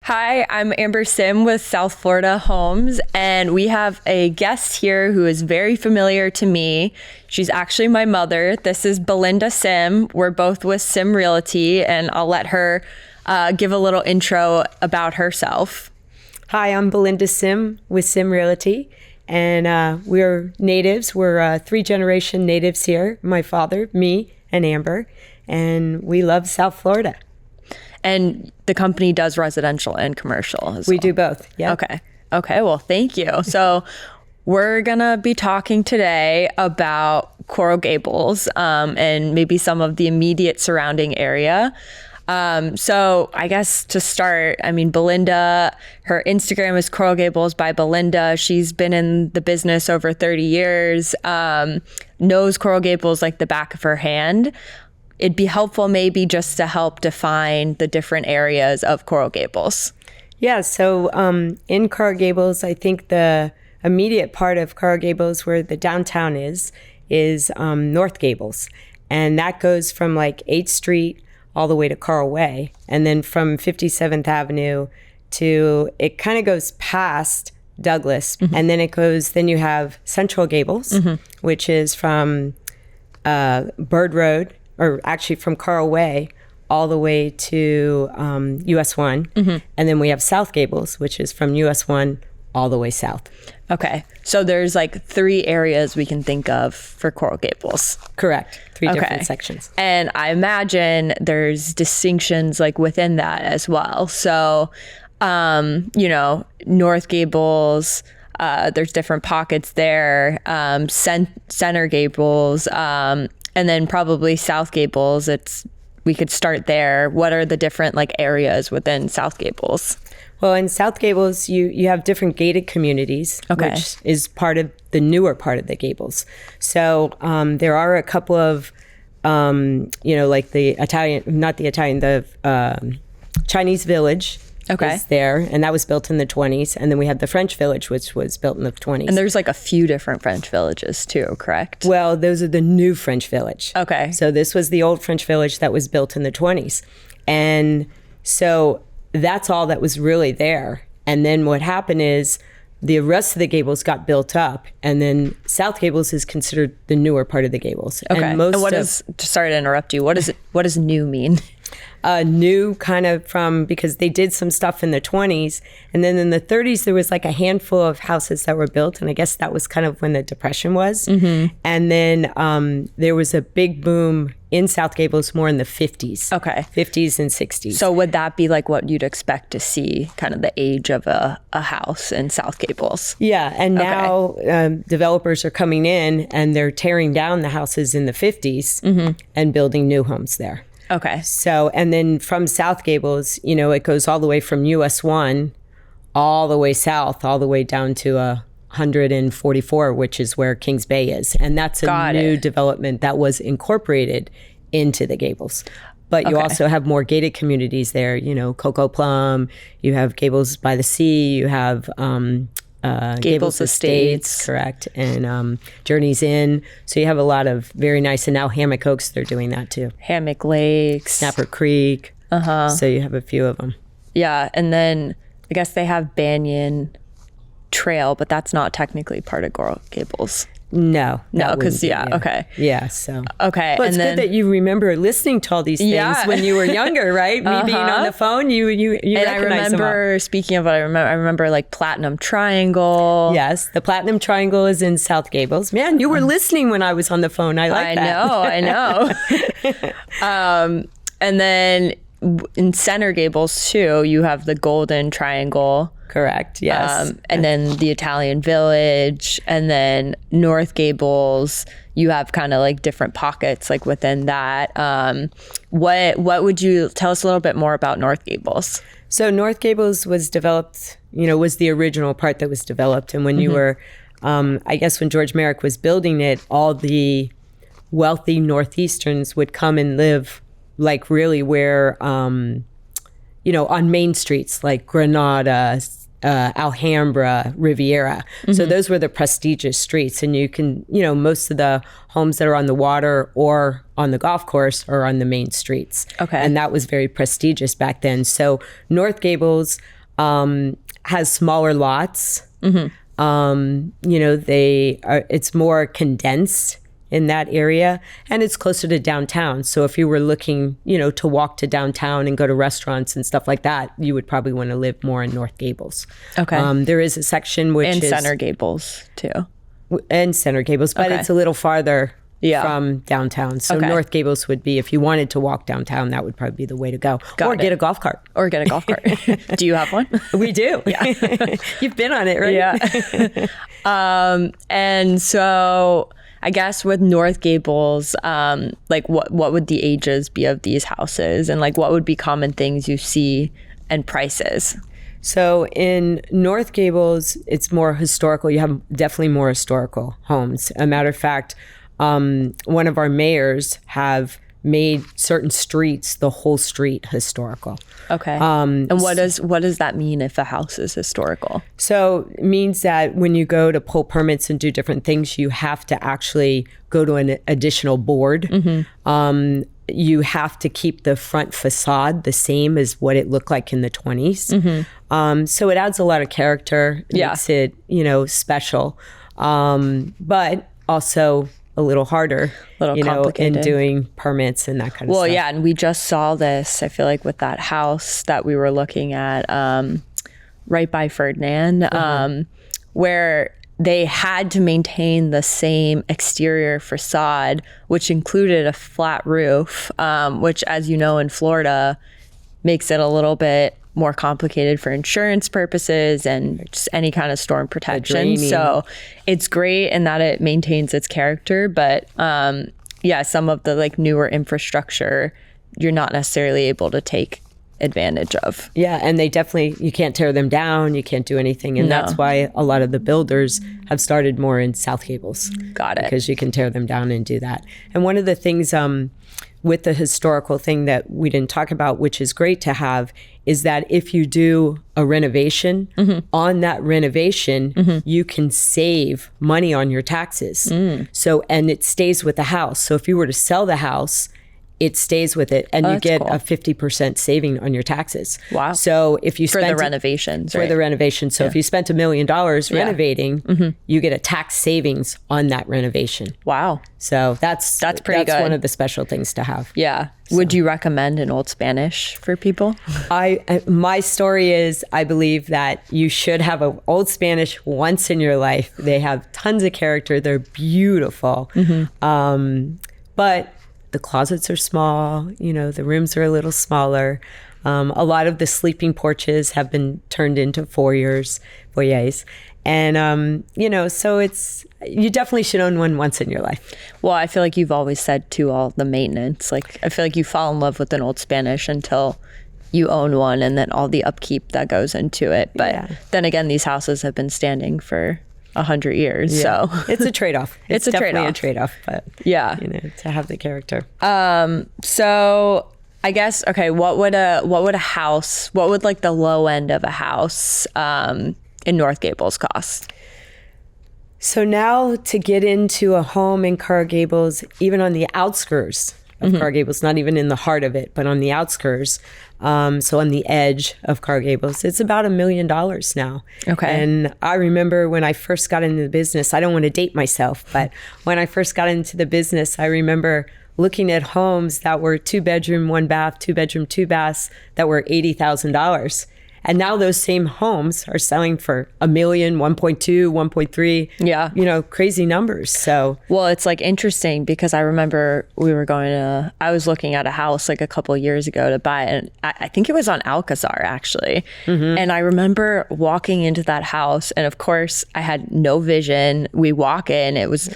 Hi, I'm Amber Sim with South Florida Homes, and we have a guest here who is very familiar to me. She's actually my mother. This is Belinda Sim. We're both with Sime Realty, and I'll let her give a little intro about herself. Hi, I'm Belinda Sim with Sime Realty, and we're natives. We're three-generation natives here, my father, me, and Amber, and we love South Florida. And the company does residential and commercial as well. We do both, yeah. Okay, well, thank you. So we're going to be talking today about Coral Gables and maybe some of the immediate surrounding area. So I guess to start, Belinda, her Instagram is Coral Gables by Belinda. She's been in the business over 30 years, knows Coral Gables like the back of her hand. It'd be helpful maybe just to help define the different areas of Coral Gables. Yeah, so in Coral Gables, I think the immediate part of Coral Gables where the downtown is North Gables. And that goes from like 8th Street all the way to Carl Way. And then from 57th Avenue it kind of goes past Douglas. Mm-hmm. And then you have Central Gables, which is from Bird Road, or actually from Carl Way all the way to US 1. Mm-hmm. And then we have South Gables, which is from US 1 all the way south. Okay. So there's like 3 areas we can think of for Coral Gables. Correct. 3 different sections. And I imagine there's distinctions like within that as well. So, North Gables, there's different pockets there, Center Gables, and then probably South Gables. We could start there. What are the different like areas within South Gables? Well, in South Gables, you have different gated communities, which is part of the newer part of the Gables. So there are a couple of, like the Chinese Village is there, and that was built in the 20s. And then we have the French Village, which was built in the 20s. And there's like a few different French villages too, correct? Well, those are the new French Village. Okay. So this was the old French Village that was built in the 20s. And so that's all that was really there. And then what happened is the rest of the Gables got built up, and then South Gables is considered the newer part of the Gables. Okay. And sorry to interrupt you, what does new mean? New kind of because they did some stuff in the 20s, and then in the 30s there was like a handful of houses that were built, and I guess that was kind of when the Depression was. Mm-hmm. And then there was a big boom in South Gables more in the 50s. Okay. 50s and 60s. So would that be like what you'd expect to see, kind of the age of a house in South Gables? Yeah, and now developers are coming in and they're tearing down the houses in the 50s and building new homes there. Okay. So, and then from South Gables, it goes all the way from US 1 all the way south, all the way down to 144, which is where Kings Bay is. And that's a new development that was incorporated into the Gables. But you also have more gated communities there, Cocoa Plum, you have Gables by the Sea, you have Gables Estates, correct, and Journeys Inn. So you have a lot of very nice, and now Hammock Oaks, they're doing that too. Hammock Lakes. Snapper Creek. So you have a few of them. Yeah, and then I guess they have Banyan Trail, but that's not technically part of Coral Gables. No, because okay. Yeah, so. Okay. But it's good that you remember listening to all these things when you were younger, right? Me being on the phone, you and I remember, speaking of what I remember like Platinum Triangle. Yes, the Platinum Triangle is in South Gables. Man, you were listening when I was on the phone. I know. And then in Center Gables too, you have the Golden Triangle. Correct, yes. And then the Italian Village, and then North Gables, you have kind of like different pockets like within that. What would you tell us a little bit more about North Gables? So North Gables was developed, was the original part that was developed. And when you were, I guess when George Merrick was building it, all the wealthy Northeasterns would come and live like really where, on main streets like Granada, Alhambra, Riviera. So those were the prestigious streets. And you can, most of the homes that are on the water or on the golf course are on the main streets. Okay. And that was very prestigious back then. So North Gables has smaller lots. It's more condensed in that area, and it's closer to downtown. So if you were looking, to walk to downtown and go to restaurants and stuff like that, you would probably want to live more in North Gables. Okay. There is a section which is Center Gables too. And Center Gables, but it's a little farther from downtown. So North Gables would be, if you wanted to walk downtown, that would probably be the way to go. Get a golf cart. Or get a golf cart. Do you have one? We do. Yeah. You've been on it, right? Yeah. And so I guess with North Gables, what would the ages be of these houses, and what would be common things you see and prices? So in North Gables, it's more historical. You have definitely more historical homes. A matter of fact, one of our mayors have made certain streets, the whole street, historical. Okay. And what does that mean if a house is historical? So it means that when you go to pull permits and do different things, you have to actually go to an additional board. You have to keep the front facade the same as what it looked like in the 20s. So it adds a lot of character, makes it, special, but also a little harder, complicated in doing permits and that kind of stuff. Well, yeah, and we just saw this, I feel like, with that house that we were looking at right by Ferdinand, where they had to maintain the same exterior facade, which included a flat roof, which, as you know, in Florida, makes it a little bit more complicated for insurance purposes and just any kind of storm protection. So it's great in that it maintains its character, but some of the newer infrastructure you're not necessarily able to take advantage of. Yeah, and you can't tear them down, you can't do anything, and that's why a lot of the builders have started more in South Gables. Got it. Because you can tear them down and do that. And one of the things with the historical thing that we didn't talk about, which is great to have, is that if you do a renovation, on that renovation, you can save money on your taxes. So, and it stays with the house. So if you were to sell the house, it stays with it, and you get a 50% saving on your taxes. Wow. So if you spent for the renovations, for the renovation. So if you spent $1 million renovating, you get a tax savings on that renovation. Wow. So that's pretty good. That's one of the special things to have. Yeah. So. Would you recommend an Old Spanish for people? My story is, I believe that you should have an Old Spanish once in your life. They have tons of character. They're beautiful. But the closets are small, the rooms are a little smaller. A lot of the sleeping porches have been turned into foyers. And, so you definitely should own one once in your life. Well, I feel like you've always said too, all the maintenance, I feel like you fall in love with an Old Spanish until you own one, and then all the upkeep that goes into it. But then again, these houses have been standing for 100 years. So it's a trade-off. It's definitely a trade-off, but to have the character. So I guess, okay, what would the low end of a house in North Gables cost? So now to get into a home in Coral Gables, even on the outskirts of Coral Gables, not even in the heart of it, but on the outskirts, so on the edge of Coral Gables, it's about $1 million now. Okay. And I remember when I first got into the business, I don't want to date myself, but when I first got into the business, I remember looking at homes that were 2-bedroom, 1-bath, 2-bedroom, 2 baths that were $80,000. And now those same homes are selling for $1 million, 1.2, 1.3. Yeah. Crazy numbers. So, well, it's interesting because I remember I was looking at a house a couple of years ago to buy it. And I think it was on Alcazar actually. And I remember walking into that house, and of course I had no vision. We walk in, it was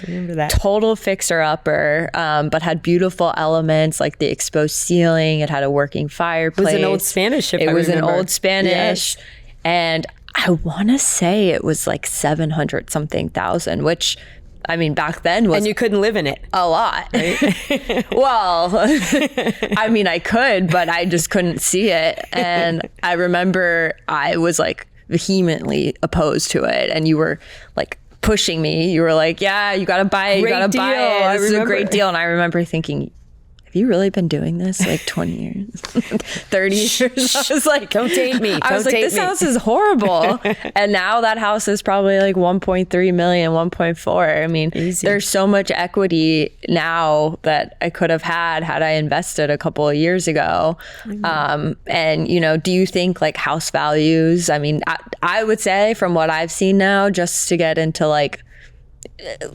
total fixer upper, but had beautiful elements like the exposed ceiling. It had a working fireplace. It was an Old Spanish, It was an Old Spanish. Yes. And I want to say it was 700 something thousand, which back then was... And you couldn't live in it. A lot. Right? Well, I could, but I just couldn't see it. And I remember I was vehemently opposed to it, and you were like pushing me. You were like, yeah, you got to buy it. You got to buy it. This is a great deal. And I remember thinking, have you really been doing this like 20 years, 30 years? I was like, don't date me. I was like, this house is horrible. And now that house is probably like 1.3 million, 1.4. I mean, there's so much equity now that I could have had I invested a couple of years ago. And, you know, do you think like house values, I mean, I would say from what I've seen now, just to get into like,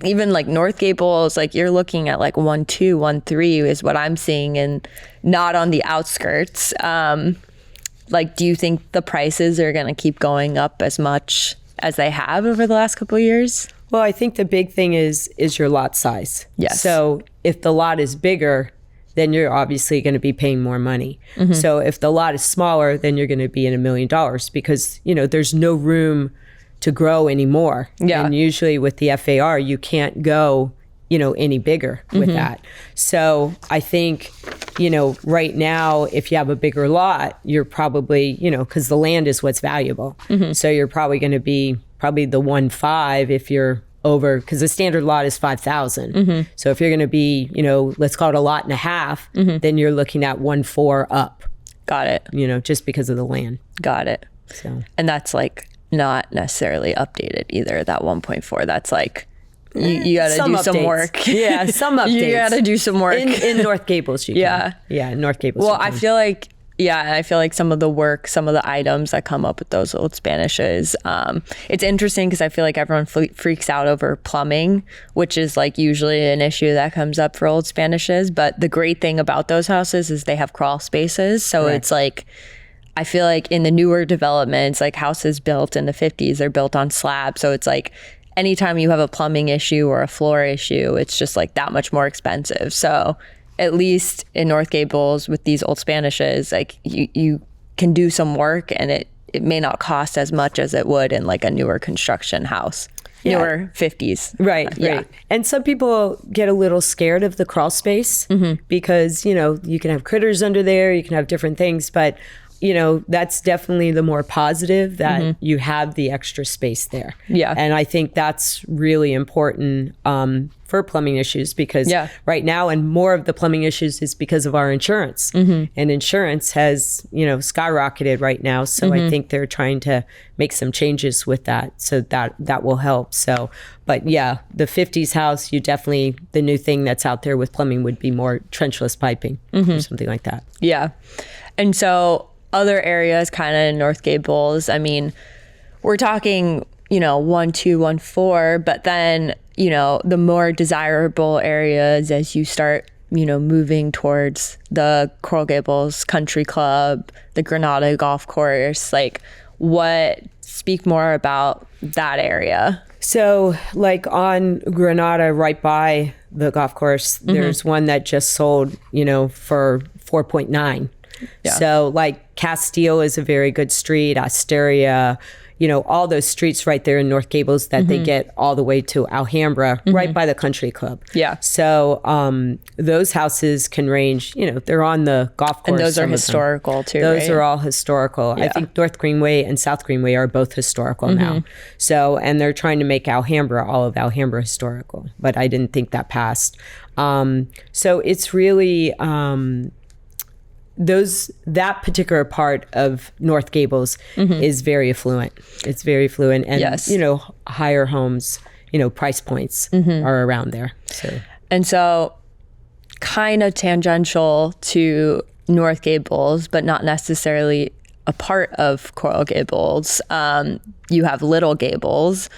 even like North Gables, like you're looking at like 1.2, 1.3 is what I'm seeing, and not on the outskirts. Like, do you think the prices are going to keep going up as much as they have over the last couple of years? Well, I think the big thing is your lot size. Yes. So if the lot is bigger, then you're obviously going to be paying more money. So if the lot is smaller, then you're going to be in $1 million because, you know, there's no room to grow anymore. Yeah. And usually with the FAR, you can't go, you know, any bigger with that. So I think, you know, right now, if you have a bigger lot, you're probably, you know, because the land is what's valuable. So you're probably going to be probably the 1.5 if you're over, because the standard lot is 5,000. So if you're going to be, you know, let's call it a lot and a half, then you're looking at 1.4 up. Got it. You know, just because of the land. Got it. So, and that's like not necessarily updated either. That 1.4, that's like you got to do updates. some work. Yeah, some updates. You got to do some work in North Gables. You can. Yeah, in North Gables. Well, I feel like some of the work, some of the items that come up with those old Spanishes, it's interesting because I feel like everyone freaks out over plumbing, which is like usually an issue that comes up for old Spanishes. But the great thing about those houses is they have crawl spaces, so it's like, I feel like in the newer developments, like houses built in the 50s, they're built on slabs. So it's like anytime you have a plumbing issue or a floor issue, it's just like that much more expensive. So at least in North Gables with these old Spanishes, like you can do some work and it may not cost as much as it would in like a newer construction house. Newer 50s. Right. And some people get a little scared of the crawl space because, you know, you can have critters under there, you can have different things, but you know, that's definitely the more positive that you have the extra space there. Yeah. And I think that's really important for plumbing issues because right now, and more of the plumbing issues is because of our insurance. And insurance has, you know, skyrocketed right now. So I think they're trying to make some changes with that. So that will help. So, but yeah, the 50s house, you definitely, the new thing that's out there with plumbing would be more trenchless piping or something like that. Yeah. And so other areas kind of in North Gables, I mean, we're talking, you know, 1.2, 1.4, but then, you know, the more desirable areas as you start, you know, moving towards the Coral Gables Country Club, the Granada Golf Course, like speak more about that area. So like on Granada, right by the golf course, there's one that just sold, you know, for 4.9. Yeah. So like Castile is a very good street, Asteria, you know, all those streets right there in North Gables that they get all the way to Alhambra, right by the country club. Yeah. So those houses can range, you know, they're on the golf course. And those are historical too, Those right? are all historical. Yeah. I think North Greenway and South Greenway are both historical now. So, and they're trying to make Alhambra, all of Alhambra historical, but I didn't think that passed. So it's really... that particular part of North Gables is very affluent. It's very affluent, and you know, higher homes, you know, price points are around there. So kind of tangential to North Gables, but not necessarily a part of Coral Gables. You have Little Gables,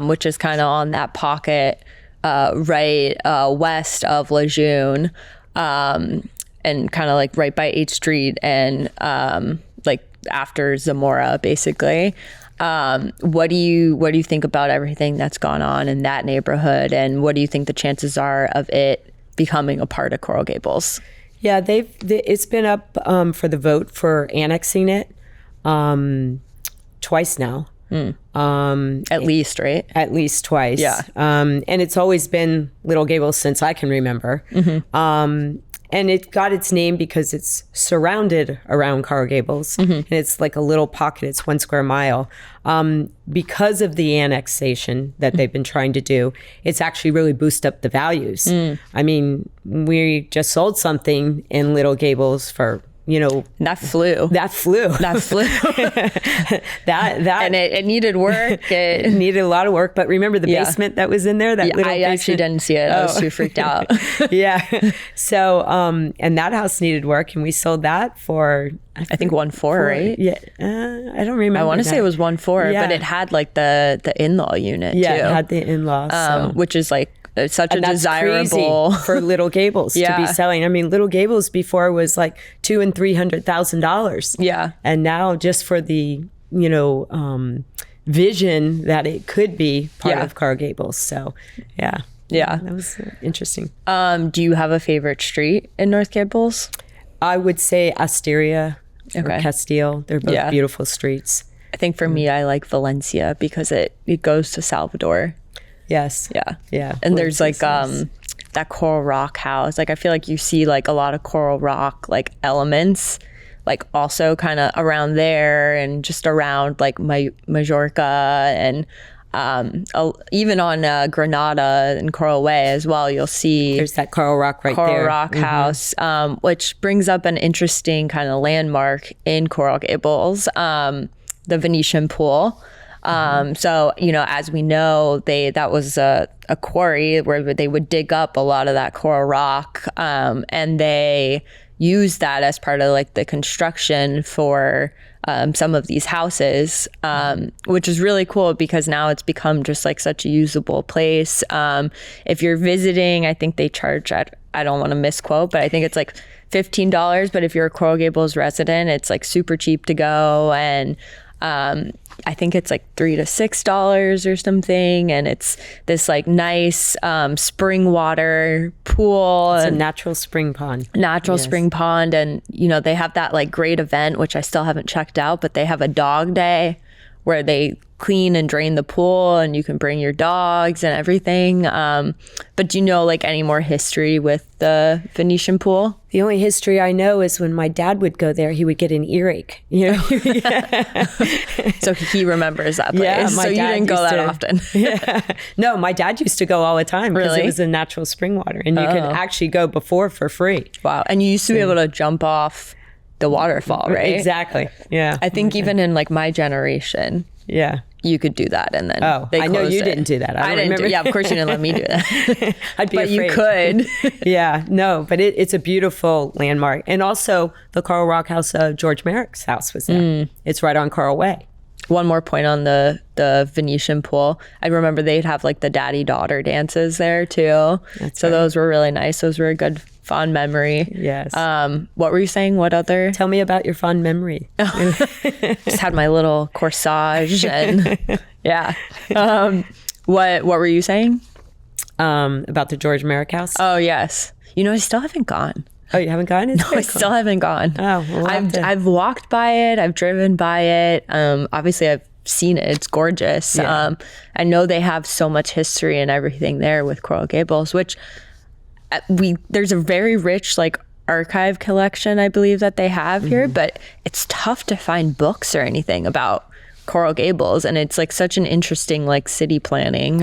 which is kind of on that pocket right west of Lejeune. And kind of like right by 8th Street and like after Zamora, basically. What do you think about everything that's gone on in that neighborhood, and what do you think the chances are of it becoming a part of Coral Gables? Yeah, it's been up for the vote for annexing it twice now. At least, right? At least twice. Yeah. And it's always been Little Gables since I can remember. And it got its name because it's surrounded around Coral Gables, and it's like a little pocket. It's 1 square mile. Because of the annexation that they've been trying to do, it's actually really boosted up the values. I mean, we just sold something in Little Gables for, that flew. That flew. And it needed work. It needed a lot of work. But remember the basement that was in there? That little I basement? actually didn't see it. I was too freaked out. Yeah. So, and that house needed work, and we sold that for, I think 1.4, right? Yeah. I don't remember. I want to say it was 1.4, Yeah. but it had like the in-law unit Yeah, too. it had the in-laws. Which is like such a That's desirable crazy for Little Gables to be selling. I mean, Little Gables before was like $200,000 and $300,000. Yeah. And now just for the, vision that it could be part of Coral Gables. So, yeah. Yeah. That was interesting. Do you have a favorite street in North Gables? I would say Asteria or Castile. They're both beautiful streets. I think for me, I like Valencia because it goes to Salvador. Yes. Yeah. Yeah. And there's like that coral rock house. Like I feel like you see like a lot of coral rock like elements like also kind of around there and just around like Majorca and even on Granada and Coral Way as well. You'll see there's that coral rock right there. Coral Rock House, which brings up an interesting kind of landmark in Coral Gables, the Venetian Pool. So, as we know, that was a quarry where they would dig up a lot of that coral rock, and they used that as part of like the construction for some of these houses, which is really cool because now it's become just like such a usable place. If you're visiting, I think they charge I don't want to misquote, but I think it's like $15. But if you're a Coral Gables resident, it's like super cheap to go. And I think it's like $3 to $6 or something, and it's this like nice spring water pool. It's a natural spring pond. Spring pond, and they have that like great event, which I still haven't checked out, but they have a dog day where they clean and drain the pool, and you can bring your dogs and everything. But do you know like any more history with the Venetian Pool? The only history I know is when my dad would go there, he would get an earache. So he remembers that place. Yeah, so you didn't go that often. No, my dad used to go all the time because it was in natural spring water, and you could actually go before for free. Wow. And you used to be able to jump off the waterfall, right? Exactly. Yeah. I think even in like my generation, you could do that, and then I know you didn't do that. I didn't. Yeah, of course you didn't let me do that. I'd be but afraid. You could. Yeah, no, but it's a beautiful landmark, and also the Coral Rock House. George Merrick's house was there. It's right on Coral Way. One more point on the Venetian Pool. I remember they'd have like the daddy-daughter dances there too. So those were really nice. Those were a good fond memory. Yes. What were you saying? What other? Tell me about your fond memory. Just had my little corsage and what were you saying? About the George Merrick house? Oh yes. I still haven't gone. Oh, you haven't gone? No, I still haven't gone. Oh, well, I've walked by it. I've driven by it. Obviously, I've seen it. It's gorgeous. Yeah. I know they have so much history and everything there with Coral Gables, which there's a very rich like archive collection, I believe, that they have here, but it's tough to find books or anything about Coral Gables, and it's like such an interesting like city planning.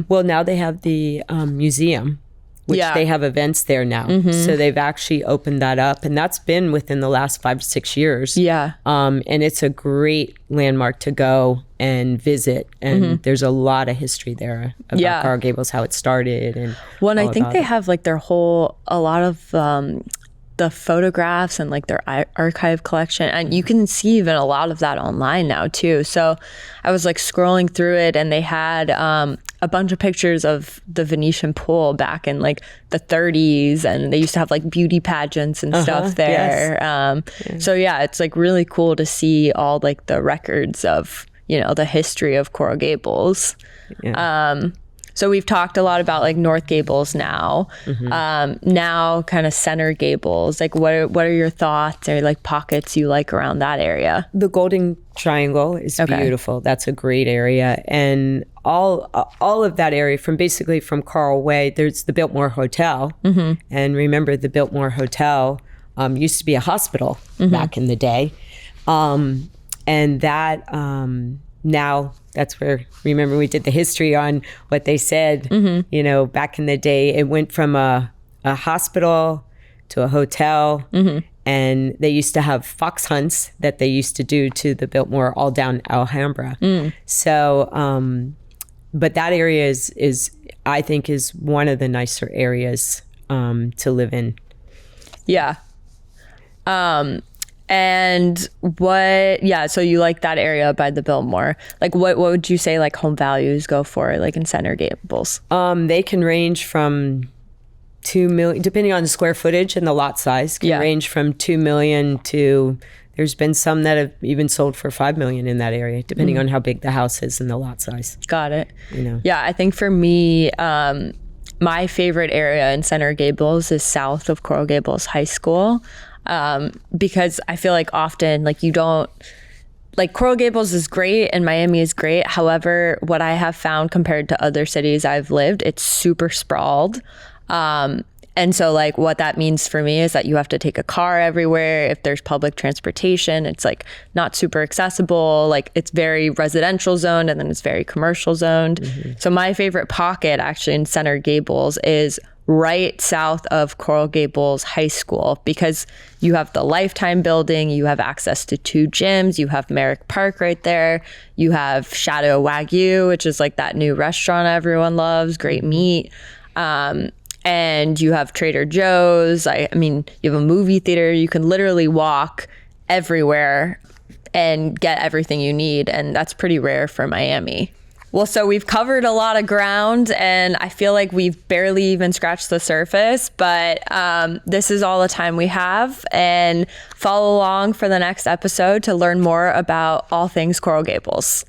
Well, now they have the museum, which they have events there now. So they've actually opened that up, and that's been within the last 5 to 6 years. Yeah. And it's a great landmark to go and visit, and there's a lot of history there about Coral Gables, how it started, and I think they have like a lot of the photographs and like their archive collection, and you can see even a lot of that online now too. So I was like scrolling through it, and they had a bunch of pictures of the Venetian Pool back in like the 30s, and they used to have like beauty pageants and stuff there. Yes. So it's like really cool to see all like the records of the history of Coral Gables. So we've talked a lot about like North Gables now. Now kind of Center Gables. Like what are your thoughts or like pockets you like around that area? The Golden Triangle is beautiful. That's a great area. And all of that area from Carl Way, there's the Biltmore Hotel. And remember, the Biltmore Hotel used to be a hospital back in the day. And that now that's where, remember, we did the history on what they said, you know, back in the day. It went from a hospital to a hotel. And they used to have fox hunts that they used to do to the Biltmore all down Alhambra. So, but that area is I think is one of the nicer areas to live in. Yeah. And so you like that area by the Biltmore. Like what would you say like home values go for like in Center Gables? They can range from 2 million, depending on the square footage and the lot size, can range from 2 million to, there's been some that have even sold for 5 million in that area, depending on how big the house is and the lot size. Got it. You know? Yeah, I think for me, my favorite area in Center Gables is south of Coral Gables High School. Because I feel like often like you don't, like Coral Gables is great and Miami is great. However, what I have found compared to other cities I've lived, it's super sprawled. And so like what that means for me is that you have to take a car everywhere. If there's public transportation, it's like not super accessible. Like it's very residential zoned and then it's very commercial zoned. So my favorite pocket actually in Center Gables is right south of Coral Gables High School, because you have the Lifetime building, you have access to 2 gyms, you have Merrick Park right there, you have Shadow Wagyu, which is like that new restaurant everyone loves, great meat. And you have Trader Joe's. I mean, you have a movie theater. You can literally walk everywhere and get everything you need. And that's pretty rare for Miami. Well, so we've covered a lot of ground and I feel like we've barely even scratched the surface, but this is all the time we have, and follow along for the next episode to learn more about all things Coral Gables.